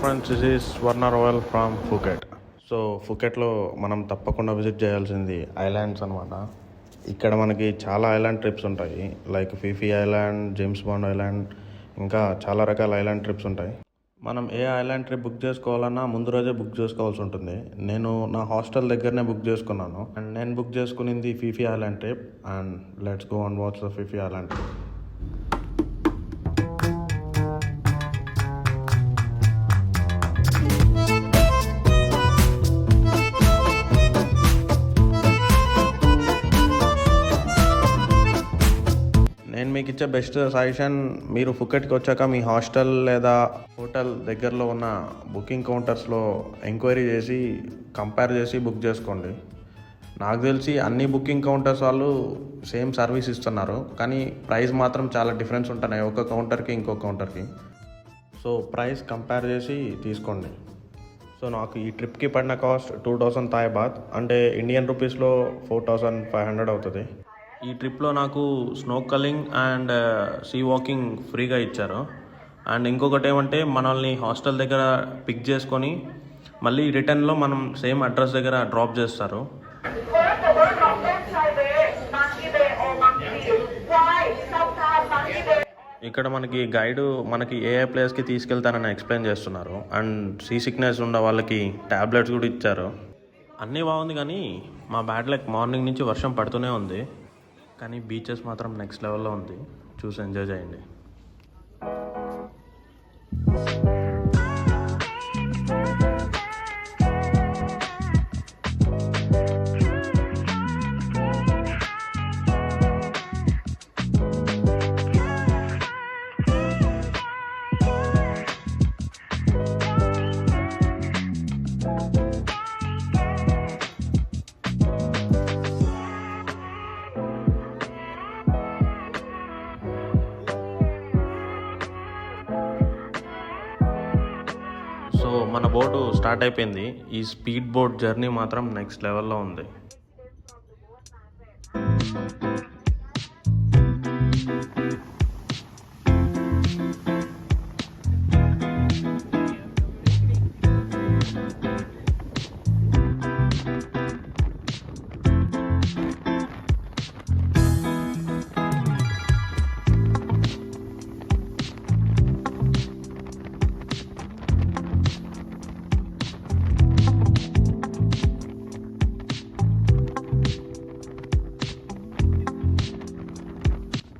Friends, this is వర్ణ royal from Phuket. So ఫుకెట్లో మనం తప్పకుండా విజిట్ చేయాల్సింది ఐలాండ్స్ అనమాట. ఇక్కడ మనకి చాలా ఐలాండ్ ట్రిప్స్ ఉంటాయి, like Phi Phi island, James bond island, ఇంకా చాలా రకాల ఐలాండ్ ట్రిప్స్ ఉంటాయి. మనం ఏ ఐలాండ్ ట్రిప్ బుక్ చేసుకోవాలన్నా ముందు రోజే బుక్ చేసుకోవాల్సి ఉంటుంది. నేను నా హాస్టల్ దగ్గరనే బుక్ చేసుకున్నాను, అండ్ నేను బుక్ చేసుకునింది Phi Phi island trip. And let's go and watch the Phi Phi island trip. నేను మీకు ఇచ్చే బెస్ట్ సజెషన్, మీరు ఫుకెట్కి వచ్చాక మీ హాస్టల్ లేదా హోటల్ దగ్గరలో ఉన్న బుకింగ్ కౌంటర్స్లో ఎంక్వైరీ చేసి కంపేర్ చేసి బుక్ చేసుకోండి. నాకు తెలిసి అన్ని బుకింగ్ కౌంటర్స్ వాళ్ళు సేమ్ సర్వీస్ ఇస్తున్నారు, కానీ ప్రైస్ మాత్రం చాలా డిఫరెన్స్ ఉంటున్నాయి ఒక కౌంటర్కి ఇంకో కౌంటర్కి. సో ప్రైస్ కంపేర్ చేసి తీసుకోండి. సో నాకు ఈ ట్రిప్కి పడిన కాస్ట్ 2000 థాయ్ బాత్, అంటే ఇండియన్ రూపీస్లో 4500 అవుతుంది. ఈ ట్రిప్లో నాకు స్నోకలింగ్ అండ్ సీ వాకింగ్ ఫ్రీగా ఇచ్చారు. అండ్ ఇంకొకటి ఏమంటే, మనల్ని హాస్టల్ దగ్గర పిక్ చేసుకొని మళ్ళీ రిటర్న్లో మనం సేమ్ అడ్రస్ దగ్గర డ్రాప్ చేస్తారు. ఇక్కడ మనకి గైడ్ మనకి ఏ ప్లేస్కి తీసుకెళ్తానని ఎక్స్ప్లెయిన్ చేస్తున్నారు. అండ్ సీ సిక్నెస్ ఉన్న వాళ్ళకి ట్యాబ్లెట్స్ కూడా ఇచ్చారు. అన్నీ బాగుంది, కానీ మా బ్యాడ్ లక్ మార్నింగ్ నుంచి వర్షం పడుతూనే ఉంది. కానీ బీచెస్ మాత్రం నెక్స్ట్ లెవెల్లో ఉంది, చూసి ఎంజాయ్ చేయండి. సో మన బోటు స్టార్ట్ అయిపోయింది. ఈ స్పీడ్ బోట్ జర్నీ మాత్రం నెక్స్ట్ లెవెల్లో ఉంది.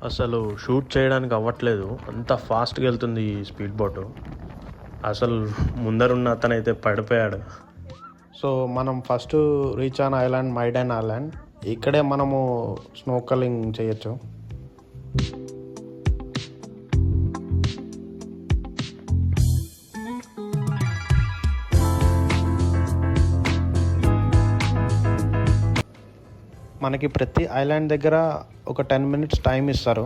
అసలు షూట్ చేయడానికి అవ్వట్లేదు, అంత ఫాస్ట్గా వెళ్తుంది ఈ స్పీడ్ బోటు. అసలు ముందరున్న అతనైతే పడిపోయాడు. సో మనం ఫస్ట్ రీచ్ అయిన ఐలాండ్ మైడెన్ ఐలాండ్. ఇక్కడే మనము స్నోకలింగ్ చేయొచ్చు. మనకి ప్రతి ఐలాండ్ దగ్గర ఒక 10 minutes టైం ఇస్తారు,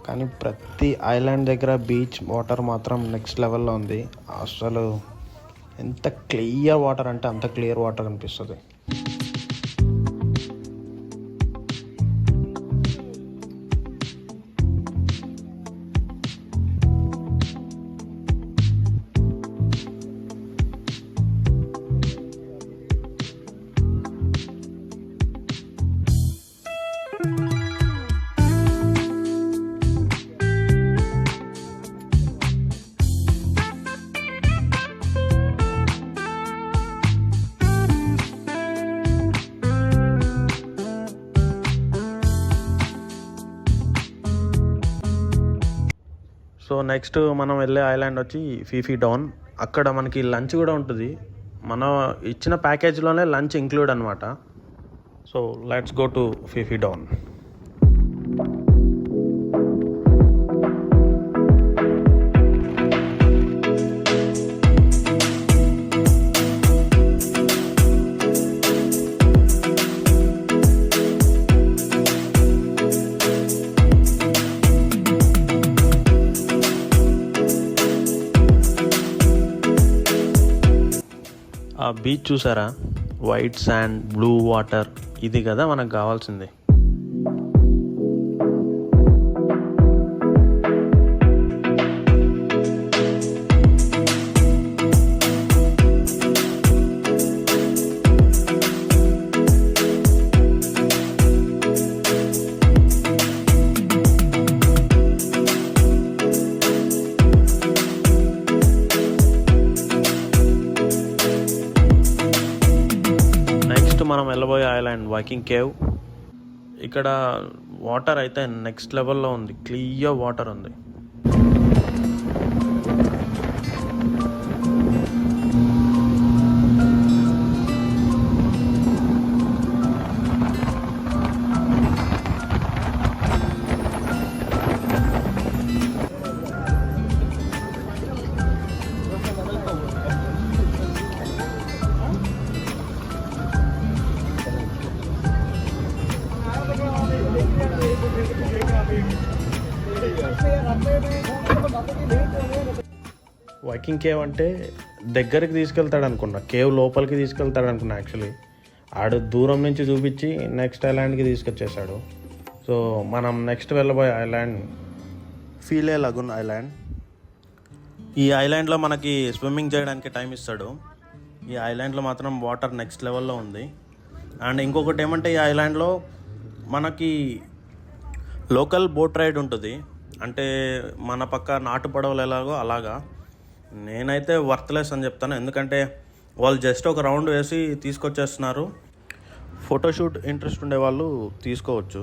కానీ ప్రతి ఐలాండ్ దగ్గర బీచ్ వాటర్ మాత్రం నెక్స్ట్ లెవెల్లో ఉంది. అసలు ఎంత క్లియర్ వాటర్ అంటే అంత క్లియర్ వాటర్ అనిపిస్తుంది. సో నెక్స్ట్ మనం వెళ్ళే ఐలాండ్ వచ్చి ఫీఫీ డౌన్. అక్కడ మనకి లంచ్ కూడా ఉంటుంది. మనం ఇచ్చిన ప్యాకేజ్లోనే లంచ్ ఇంక్లూడ్ అనమాట. So let's go to Phi Phi down. ఆ బీచ్ చూసారా, వైట్ శాండ్, బ్లూ వాటర్, ఇది కదా మనకు కావాల్సింది. Viking cave. ఇక్కడ వాటర్ అయితే నెక్స్ట్ లెవెల్లో ఉంది, క్లియర్ వాటర్ ఉంది. వైకింగ్ కేవ్ అంటే దగ్గరికి తీసుకెళ్తాడు అనుకున్నా, కేవ్ లోపలికి తీసుకెళ్తాడు అనుకున్నా. యాక్చువల్లీ ఆడు దూరం నుంచి చూపించి నెక్స్ట్ ఐలాండ్కి తీసుకొచ్చేసాడు. సో మనం నెక్స్ట్ వెళ్ళబోయే ఐలాండ్ ఫీలే లగూన్ ఐలాండ్. ఈ ఐలాండ్లో మనకి స్విమ్మింగ్ చేయడానికి టైం ఇస్తాడు. ఈ ఐలాండ్లో మాత్రం వాటర్ నెక్స్ట్ లెవెల్లో ఉంది. అండ్ ఇంకొకటి ఏమంటే ఈ ఐలాండ్లో మనకి లోకల్ బోట్ రైడ్ ఉంటుంది. అంటే మన పక్క నాటు పడవలు ఎలాగో అలాగా. నేనైతే వర్త్లెస్ అని చెప్తాను, ఎందుకంటే వాళ్ళు జస్ట్ ఒక రౌండ్ వేసి తీసుకొచ్చేస్తున్నారు. ఫోటోషూట్ ఇంట్రెస్ట్ ఉండే వాళ్ళు తీసుకోవచ్చు.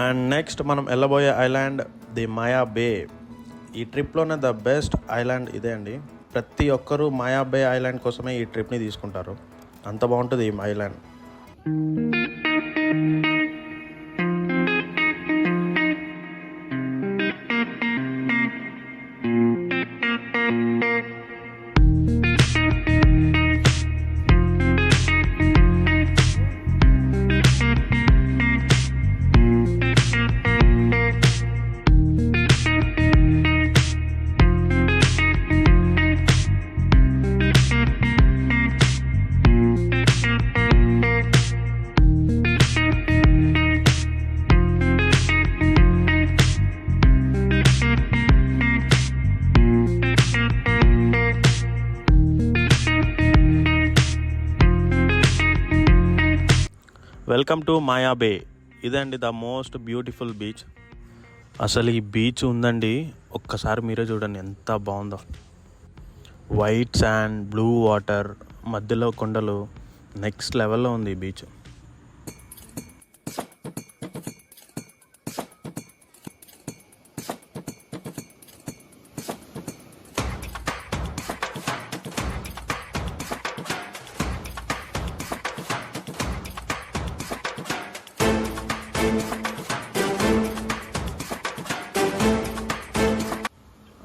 అండ్ నెక్స్ట్ మనం వెళ్ళబోయే ఐలాండ్ ది మాయా బే. ఈ ట్రిప్లోనే ద బెస్ట్ ఐలాండ్ ఇదే అండి. ప్రతి ఒక్కరూ మాయా బే ఐలాండ్ కోసమే ఈ ట్రిప్ని తీసుకుంటారు, అంత బాగుంటుంది ఈ ఐలాండ్. వెల్కమ్ టు మాయా బే. ఇదండి ద మోస్ట్ బ్యూటిఫుల్ బీచ్. అసలు ఈ బీచ్ ఉందండి, ఒక్కసారి మీరే చూడండి ఎంత బాగుందో. వైట్ శాండ్, బ్లూ వాటర్, మధ్యలో కొండలు, నెక్స్ట్ లెవెల్లో ఉంది ఈ బీచ్.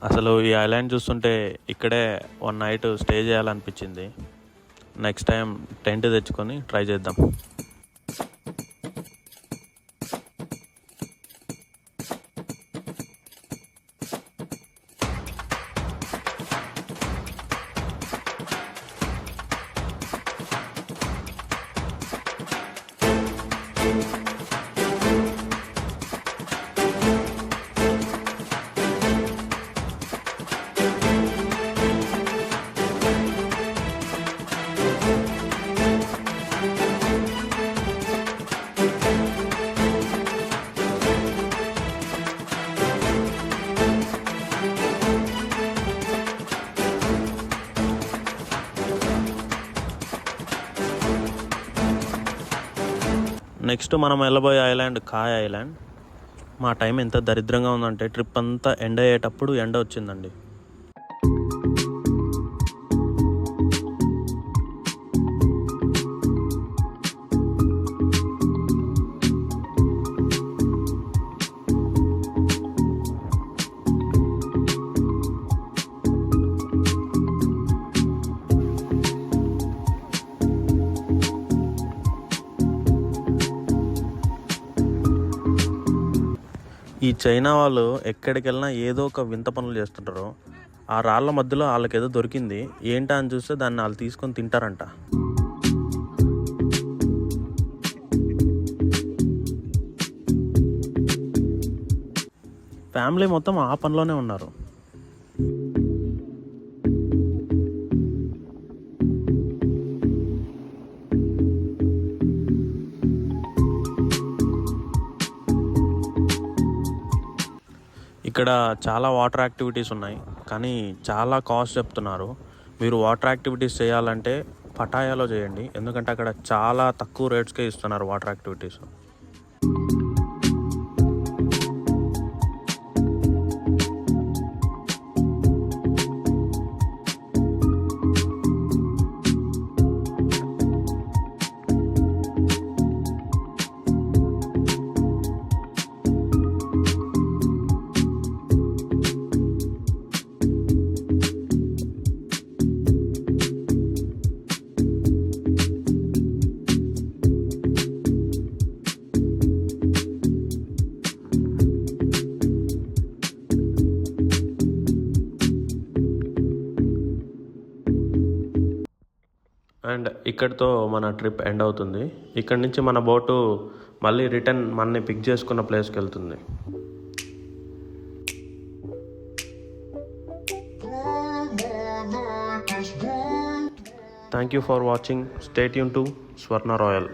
అసలు ఈ ఐలాండ్ చూస్తుంటే ఇక్కడే వన్ నైట్ స్టే చేయాలనిపించింది. నెక్స్ట్ టైం టెంట్ తెచ్చుకొని ట్రై చేద్దాం. నెక్స్ట్ మనం వెళ్ళబోయే ఐలాండ్ కాయ్ ఐలాండ్. మా టైం ఎంత దరిద్రంగా ఉందంటే ట్రిప్ అంతా ఎండ్ అయ్యేటప్పుడు ఎండ వచ్చిందండి. ఈ ఈ చైనా వాళ్ళు ఎక్కడికి వెళ్ళినా ఏదో ఒక వింత పనులు చేస్తుంటారు. ఆ రాళ్ళ మధ్యలో వాళ్ళకి ఏదో దొరికింది, ఏంటా అని చూస్తే దాన్ని వాళ్ళు తీసుకొని తింటారంట. ఫ్యామిలీ మొత్తం ఆ పనిలోనే ఉన్నారు. ఇక్కడ చాలా వాటర్ యాక్టివిటీస్ ఉన్నాయి, కానీ చాలా కాస్ట్ చెప్తున్నారు. మీరు వాటర్ యాక్టివిటీస్ చేయాలంటే పటాయాలో చేయండి, ఎందుకంటే అక్కడ చాలా తక్కువ రేట్స్కే ఇస్తున్నారు వాటర్ యాక్టివిటీస్. అండ్ ఇక్కడితో మన ట్రిప్ ఎండ్ అవుతుంది. ఇక్కడ నుంచి మన బోటు మళ్ళీ రిటర్న్ మనని పిక్ చేసుకున్న ప్లేస్కి వెళ్తుంది. Thank you for watching. Stay tune to Swarna royal.